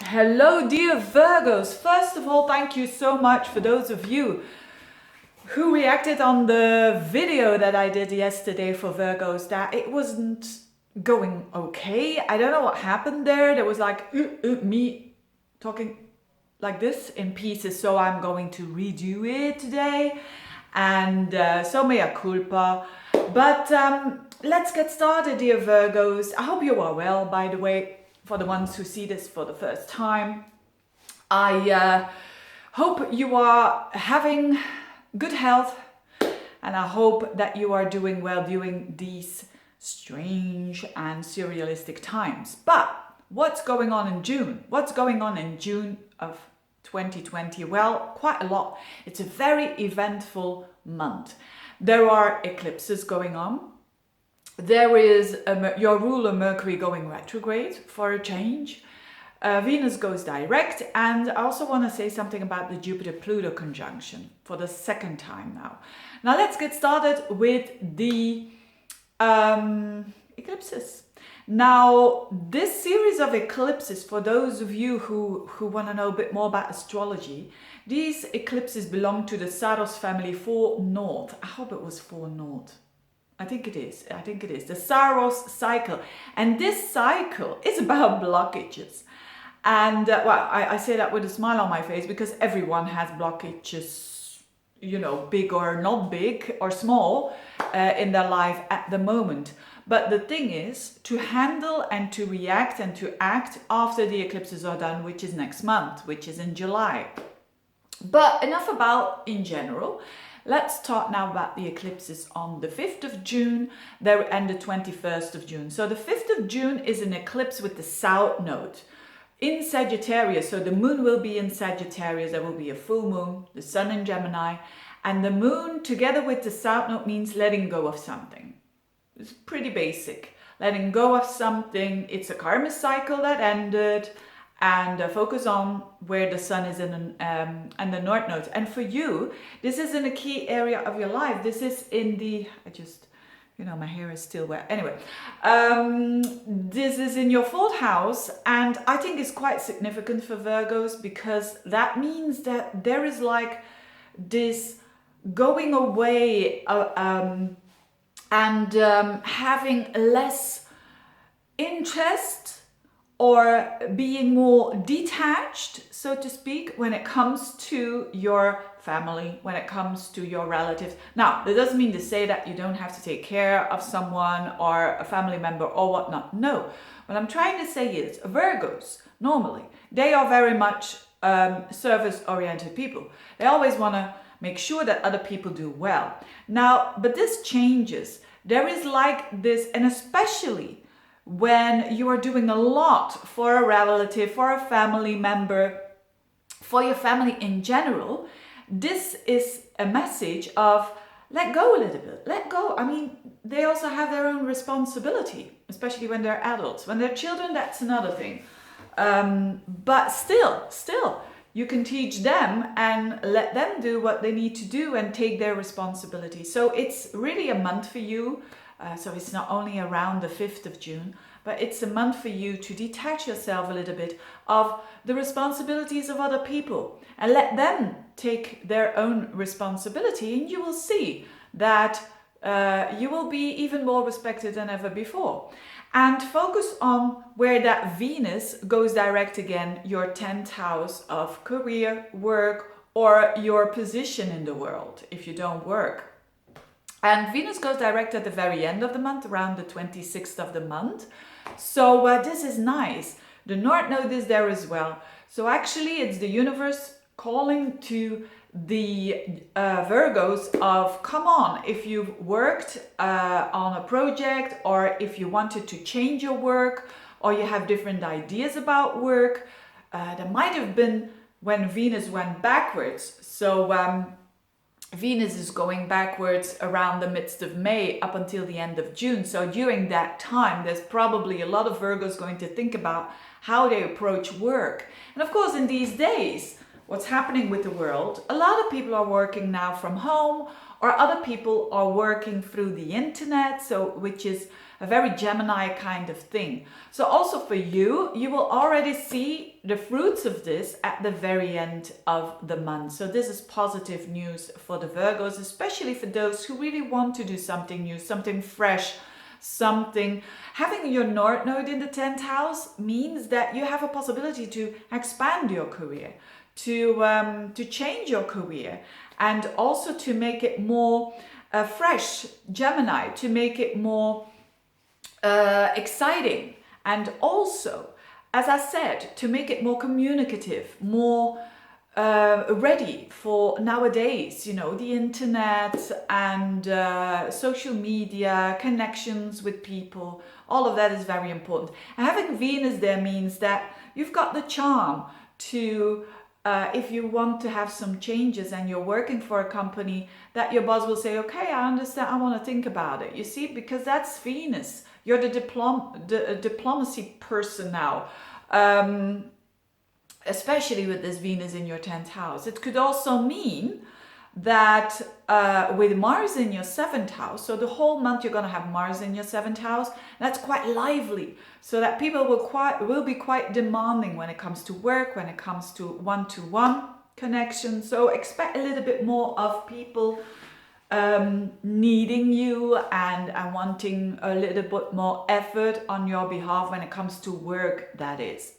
Hello dear Virgos, first of all thank you so much for those of you who reacted on the video that I did yesterday for Virgos that it wasn't going okay. I don't know what happened there. There was like me talking like this in pieces, so I'm going to redo it today, and so mea culpa. But let's get started, dear Virgos. I hope you are well, by the way. For the ones who see this for the first time, I hope you are having good health, and I hope that you are doing well during these strange and surrealistic times. But what's going on in June? What's going on in June of 2020? Well, quite a lot. It's a very eventful month. There are eclipses going on. There is your ruler Mercury going retrograde for a change. Venus goes direct, and I also want to say something about the Jupiter-Pluto conjunction for the second time now. Now let's get started with the eclipses. Now this series of eclipses, for those of you who want to know a bit more about astrology, these eclipses belong to the Saros family 4 North. I hope it was 4 North. I think it is. The Saros cycle. And this cycle is about blockages. And well, I say that with a smile on my face because everyone has blockages, you know, big or not big or small in their life at the moment. But the thing is to handle and to react and to act after the eclipses are done, which is next month, which is in July. But enough about in general. Let's talk now about the eclipses on the 5th of June and the 21st of June. So the 5th of June is an eclipse with the South Node in Sagittarius. So the moon will be in Sagittarius. There will be a full moon, the sun in Gemini. And the moon together with the South Node means letting go of something. It's pretty basic. Letting go of something. It's a karma cycle that ended. And focus on where the sun is in and the North Node. And for you, this is in a key area of your life. This is in the, my hair is still wet. Anyway, this is in your 4th house, and I think it's quite significant for Virgos because that means that there is like this going away and having less interest or being more detached, so to speak, when it comes to your family, when it comes to your relatives. Now, that doesn't mean to say that you don't have to take care of someone or a family member or whatnot. No, what I'm trying to say is Virgos, normally, they are very much service-oriented people. They always want to make sure that other people do well. Now, but this changes. There is like this, and especially when you are doing a lot for a relative, for a family member, for your family in general, this is a message of let go a little bit, let go. I mean, they also have their own responsibility, especially when they're adults. When they're children, that's another thing. But still, you can teach them and let them do what they need to do and take their responsibility. So it's really a month for you. So it's not only around the 5th of June, but it's a month for you to detach yourself a little bit of the responsibilities of other people and let them take their own responsibility, and you will see that you will be even more respected than ever before. And focus on where that Venus goes direct again, your 10th house of career, work, or your position in the world if you don't work. And Venus goes direct at the very end of the month, around the 26th of the month. So this is nice. The North Node is there as well. So actually it's the universe calling to the Virgos of, come on, if you've worked on a project, or if you wanted to change your work, or you have different ideas about work, there might have been when Venus went backwards. So Venus is going backwards around the midst of May up until the end of June. So during that time, there's probably a lot of Virgos going to think about how they approach work. And of course, in these days, what's happening with the world, a lot of people are working now from home, or other people are working through the internet, so which is a very Gemini kind of thing. So also for you, you will already see the fruits of this at the very end of the month. So this is positive news for the Virgos, especially for those who really want to do something new, something fresh, something. Having your North Node in the 10th house means that you have a possibility to expand your career, to change your career, and also to make it more fresh, Gemini, to make it more exciting, and also, as I said, to make it more communicative, more ready for nowadays, you know, the internet and social media, connections with people. All of that is very important. And having Venus there means that you've got the charm to, if you want to have some changes and you're working for a company, that your boss will say, okay, I understand, I want to think about it. You see, because that's Venus. You're the diplomacy person now. Especially with this Venus in your 10th house. It could also mean that with Mars in your 7th house, so the whole month you're going to have Mars in your 7th house, that's quite lively, so that people will be quite demanding when it comes to work, when it comes to one-to-one connection. So expect a little bit more of people needing you and wanting a little bit more effort on your behalf when it comes to work, that is.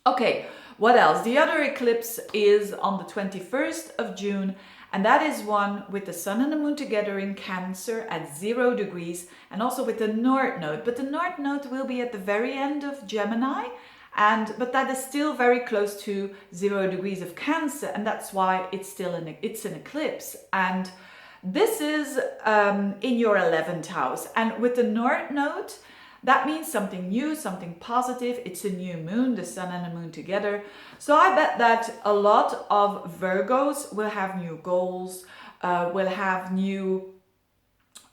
Okay, what else? The other eclipse is on the 21st of June, and that is one with the Sun and the Moon together in Cancer at 0 degrees, and also with the North Node. But the North Node will be at the very end of Gemini, but that is still very close to 0 degrees of Cancer, and that's why it's an eclipse. And this is in your 11th house, and with the North Node, that means something new, something positive. It's a new moon, the Sun and the Moon together. So I bet that a lot of Virgos will have new goals, will have new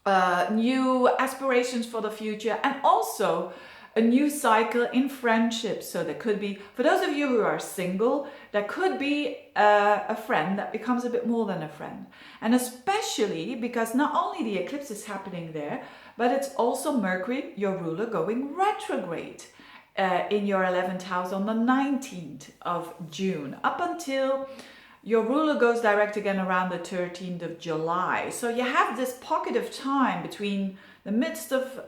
aspirations for the future, and also a new cycle in friendships. So there could be, for those of you who are single, there could be a friend that becomes a bit more than a friend. And especially because not only the eclipse is happening there, but it's also Mercury, your ruler, going retrograde in your 11th house on the 19th of June, up until your ruler goes direct again around the 13th of July. So you have this pocket of time between the midst of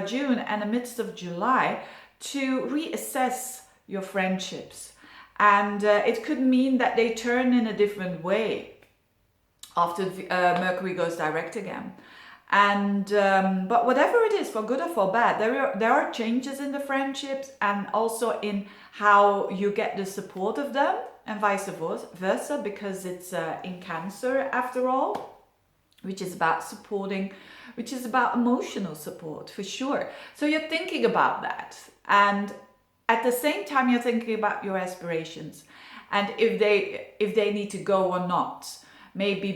June and the midst of July to reassess your friendships. And it could mean that they turn in a different way after Mercury goes direct again. And but whatever it is, for good or for bad, there are changes in the friendships, and also in how you get the support of them, and vice versa, because it's in Cancer after all, which is about supporting, which is about emotional support for sure. So you're thinking about that, and at the same time you're thinking about your aspirations, and if they need to go or not. Maybe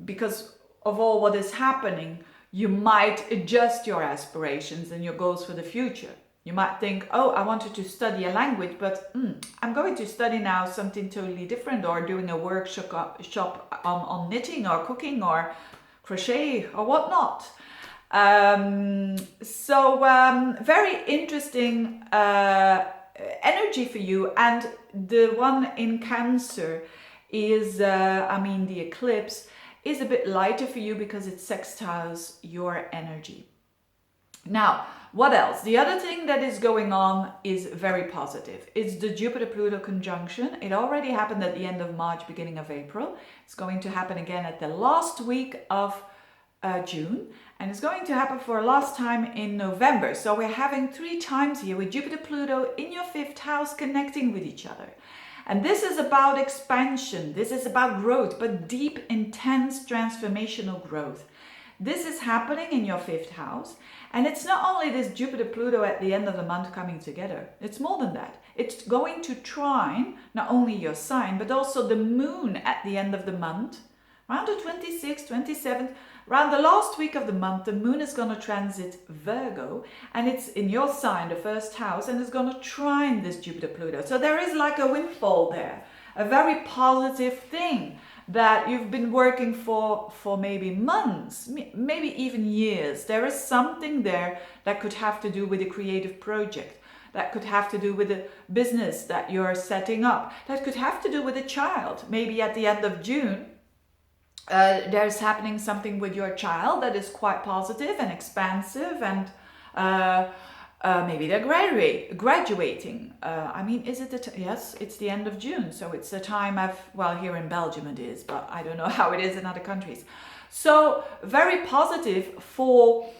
because of all what is happening, you might adjust your aspirations and your goals for the future. You might think, oh, I wanted to study a language, but I'm going to study now something totally different, or doing a workshop on knitting or cooking or crochet or whatnot. Very interesting energy for you. And the one in Cancer is, the eclipse is a bit lighter for you because it sextiles your energy. Now, what else? The other thing that is going on is very positive. It's the Jupiter-Pluto conjunction. It already happened at the end of March, beginning of April. It's going to happen again at the last week of June, and it's going to happen for a last time in November. So we're having 3 times here with Jupiter-Pluto in your 5th house connecting with each other. And this is about expansion, this is about growth, but deep, intense, transformational growth. This is happening in your 5th house, and it's not only this Jupiter-Pluto at the end of the month coming together, it's more than that. It's going to trine not only your sign, but also the moon at the end of the month, around the 26th, 27th, around the last week of the month, the moon is going to transit Virgo, and it's in your sign, the 1st house, and it's going to trine this Jupiter-Pluto. So there is like a windfall there, a very positive thing that you've been working for maybe months, maybe even years. There is something there that could have to do with a creative project, that could have to do with a business that you're setting up, that could have to do with a child. Maybe at the end of June, there's happening something with your child that is quite positive and expansive, and maybe they're graduating. I mean, is it yes, it's the end of June, so it's the time well, here in Belgium it is, but I don't know how it is in other countries. So very positive for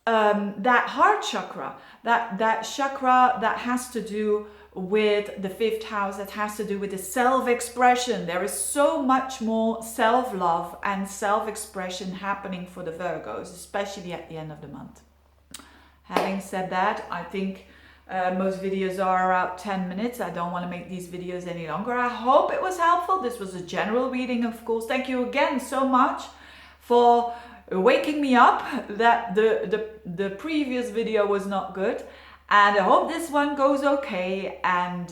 that heart chakra, that chakra that has to do with the 5th house, that has to do with the self-expression. There is so much more self-love and self-expression happening for the Virgos, especially at the end of the month. Having said that, I think most videos are around 10 minutes. I don't want to make these videos any longer. I hope it was helpful. This was a general reading, of course. Thank you again so much for waking me up that the previous video was not good. And I hope this one goes okay. And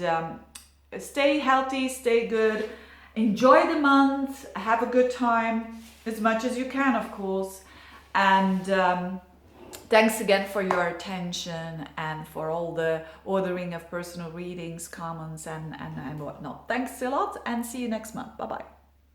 stay healthy, stay good. Enjoy the month. Have a good time as much as you can, of course. And thanks again for your attention and for all the ordering of personal readings, comments and whatnot. Thanks a lot and see you next month. Bye-bye.